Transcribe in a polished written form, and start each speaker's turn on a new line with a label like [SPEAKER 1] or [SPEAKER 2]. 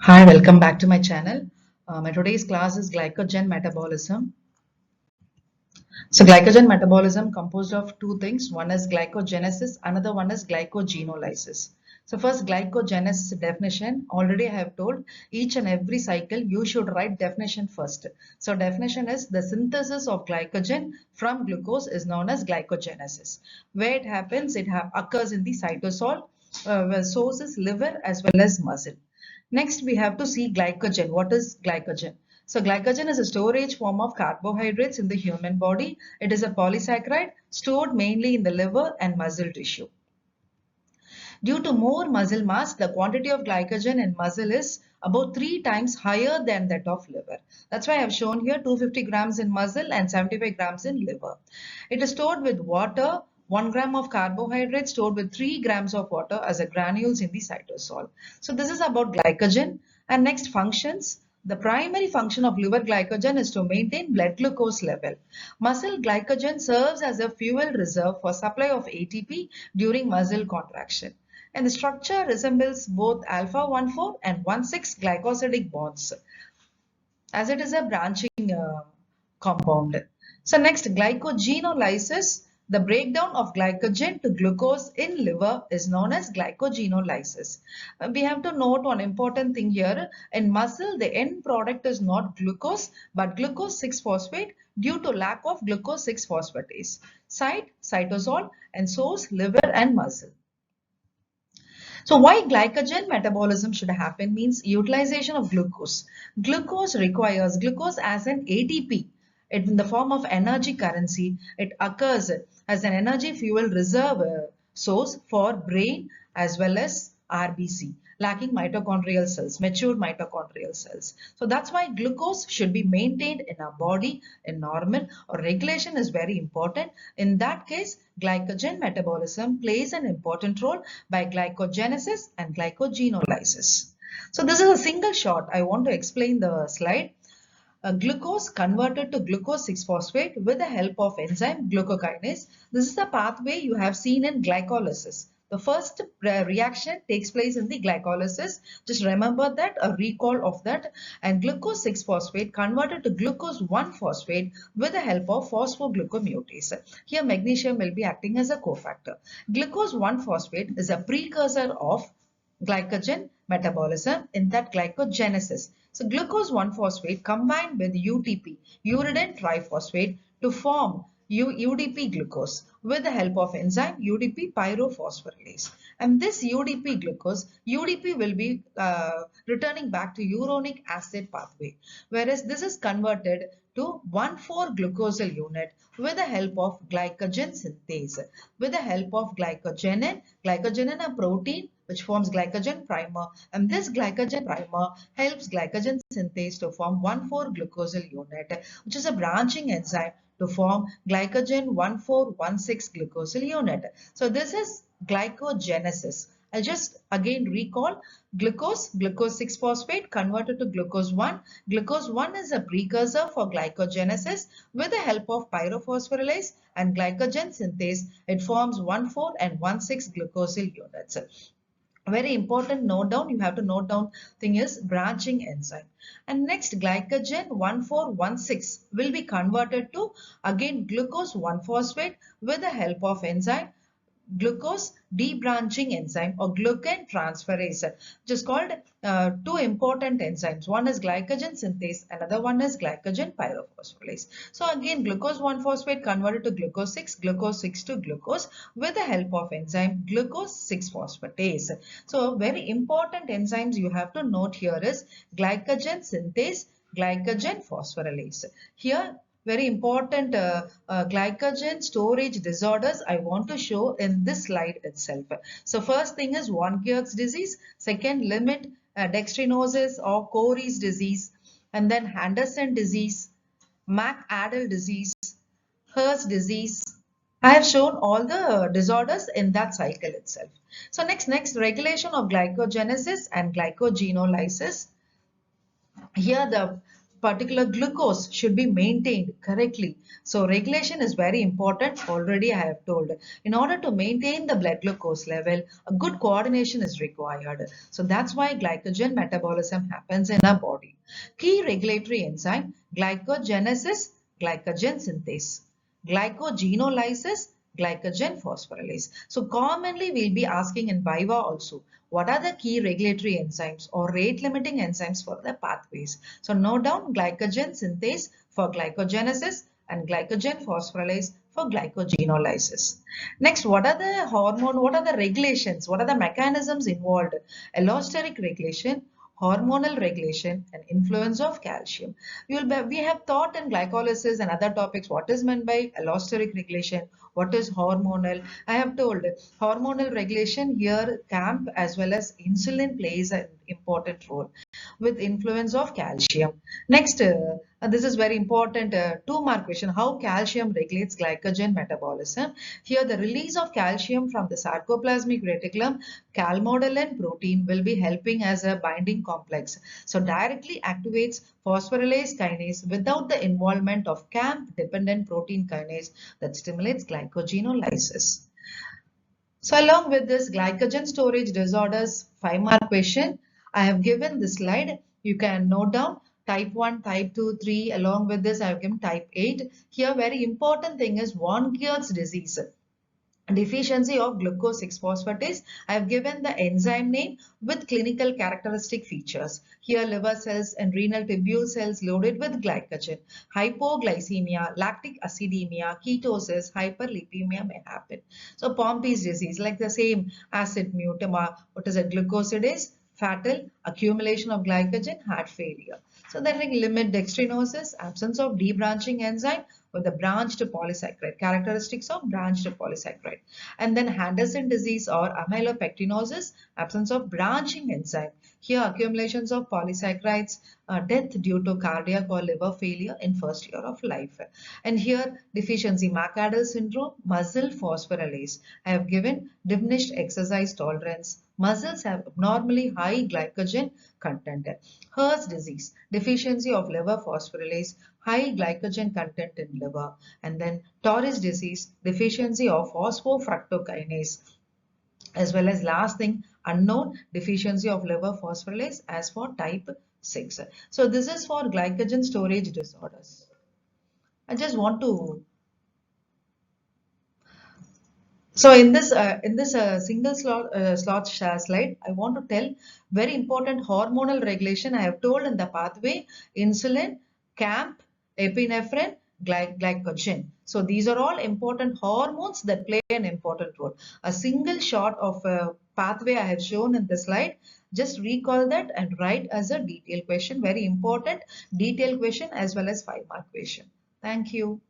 [SPEAKER 1] Hi, welcome back to my channel. My today's class is glycogen metabolism. So glycogen metabolism composed of two things. One is glycogenesis, another one is glycogenolysis. So first glycogenesis definition, already I have told each and every cycle you should write definition first. So definition is the synthesis of glycogen from glucose is known as glycogenesis. Where it happens, it occurs in the cytosol, where source is liver as well as muscle. Next, we have to see glycogen. What is glycogen? So glycogen is a storage form of carbohydrates in the human body. It is a polysaccharide stored mainly in the liver and muscle tissue. Due to more muscle mass, the quantity of glycogen in muscle is about 3 times higher than that of liver. That's why I have shown here 250 grams in muscle and 75 grams in liver. It is stored with water. 1 gram of carbohydrate stored with 3 grams of water as a granules in the cytosol. So this is about glycogen. And next, functions. The primary function of liver glycogen is to maintain blood glucose level. Muscle glycogen serves as a fuel reserve for supply of ATP during muscle contraction. And the structure resembles both alpha-1,4 and 1,6 glycosidic bonds, as it is a branching compound. So next, glycogenolysis. The breakdown of glycogen to glucose in liver is known as glycogenolysis. We have to note one important thing here. In muscle, the end product is not glucose but glucose 6-phosphate due to lack of glucose 6-phosphatase. Site, cytosol, and source liver and muscle. So why glycogen metabolism should happen means utilization of glucose. Glucose requires glucose as an ATP. In the form of energy currency. It occurs as an energy fuel reserve source for brain as well as RBC, lacking mitochondrial cells, matured mitochondrial cells. So that's why glucose should be maintained in our body in normal, or regulation is very important. In that case, glycogen metabolism plays an important role by glycogenesis and glycogenolysis. So this is a single shot. I want to explain the slide. Glucose converted to glucose 6-phosphate with the help of enzyme glucokinase. This is the pathway you have seen in glycolysis. The first reaction takes place in the glycolysis. Just remember that, a recall of that. And glucose 6-phosphate converted to glucose 1-phosphate with the help of phosphoglucomutase. Here magnesium will be acting as a cofactor. Glucose 1-phosphate is a precursor of glycogen metabolism, in that glycogenesis. So glucose 1-phosphate combined with UTP, uridine triphosphate, to form UDP glucose with the help of enzyme UDP pyrophosphorylase. And this UDP glucose, UDP will be returning back to uronic acid pathway, whereas this is converted to 1,4-glucosyl unit with the help of glycogen synthase. With the help of glycogenin, a protein which forms glycogen primer, and this glycogen primer helps glycogen synthase to form 1,4-glucosyl unit, which is a branching enzyme to form glycogen 1,4,1,6-glucosyl unit. So this is glycogenesis. I'll just again recall glucose 6-phosphate converted to glucose 1. Glucose 1 is a precursor for glycogenesis. With the help of pyrophosphorylase and glycogen synthase, it forms 1,4 and 1,6 glucosyl units. Very important note down, you have to note down thing is branching enzyme. And next, glycogen 1,4,1,6 will be converted to again glucose 1-phosphate with the help of enzyme glucose debranching enzyme or glucan transferase, which is called two important enzymes. One is glycogen synthase, another one is glycogen pyrophosphorylase. So again, glucose 1-phosphate converted to glucose 6 to glucose with the help of enzyme glucose 6-phosphatase. So very important enzymes you have to note here is glycogen synthase, glycogen phosphorylase. Here very important glycogen storage disorders I want to show in this slide itself. So first thing is von Koech's disease, second limit dextrinosis or Cory's disease, and then Henderson disease, McArdle disease, Hirsch disease. I have shown all the disorders in that cycle itself. So next regulation of glycogenesis and glycogenolysis. Here the particular glucose should be maintained correctly. So regulation is very important. Already I have told. In order to maintain the blood glucose level, a good coordination is required. So that's why glycogen metabolism happens in our body. Key regulatory enzyme: glycogenesis, glycogen synthase, glycogenolysis, glycogen phosphorylase. So commonly we'll be asking in Viva also, what are the key regulatory enzymes or rate limiting enzymes for the pathways? So note down glycogen synthase for glycogenesis and glycogen phosphorylase for glycogenolysis. Next, what are the regulations? What are the mechanisms involved? Allosteric regulation, hormonal regulation, and influence of calcium. We have taught in glycolysis and other topics what is meant by allosteric regulation, what is hormonal. I have told hormonal regulation here, CAMP as well as insulin plays an important role with influence of calcium. Next, this is very important 2-mark question. How calcium regulates glycogen metabolism? Here the release of calcium from the sarcoplasmic reticulum, calmodulin protein will be helping as a binding complex. So directly activates phosphorylase kinase without the involvement of CAMP dependent protein kinase that stimulates glycogenolysis. So along with this glycogen storage disorders 5-mark question, I have given this slide. You can note down type 1, type 2, 3. Along with this, I have given type 8. Here, very important thing is von Geert's disease. Deficiency of glucose 6-phosphatase. I have given the enzyme name with clinical characteristic features. Here liver cells and renal tubule cells loaded with glycogen. Hypoglycemia, lactic acidemia, ketosis, hyperlipemia may happen. So Pompey's disease, like the same acid mutamar, what is a glucosidase? Fatal accumulation of glycogen, heart failure. So that like limit dextrinosis, absence of debranching enzyme with the branched polysaccharide, characteristics of branched polysaccharide. And then Henderson disease or amylopectinosis, absence of branching enzyme. Here accumulations of polysaccharides, death due to cardiac or liver failure in first year of life. And here deficiency, McArdle syndrome, muscle phosphorylase. I have given diminished exercise tolerance. Muscles have abnormally high glycogen content. Her's disease, deficiency of liver phosphorylase, high glycogen content in liver. And then Torres disease, deficiency of phosphofructokinase, as well as last thing, unknown deficiency of liver phosphorylase as for type 6. So this is for glycogen storage disorders. I just want to So in this single slide, I want to tell very important hormonal regulation. I have told in the pathway: insulin, CAMP, epinephrine, glycogen. So these are all important hormones that play an important role. A single shot of a pathway I have shown in the slide. Just recall that and write as a detailed question. Very important detailed question as well as 5-mark question. Thank you.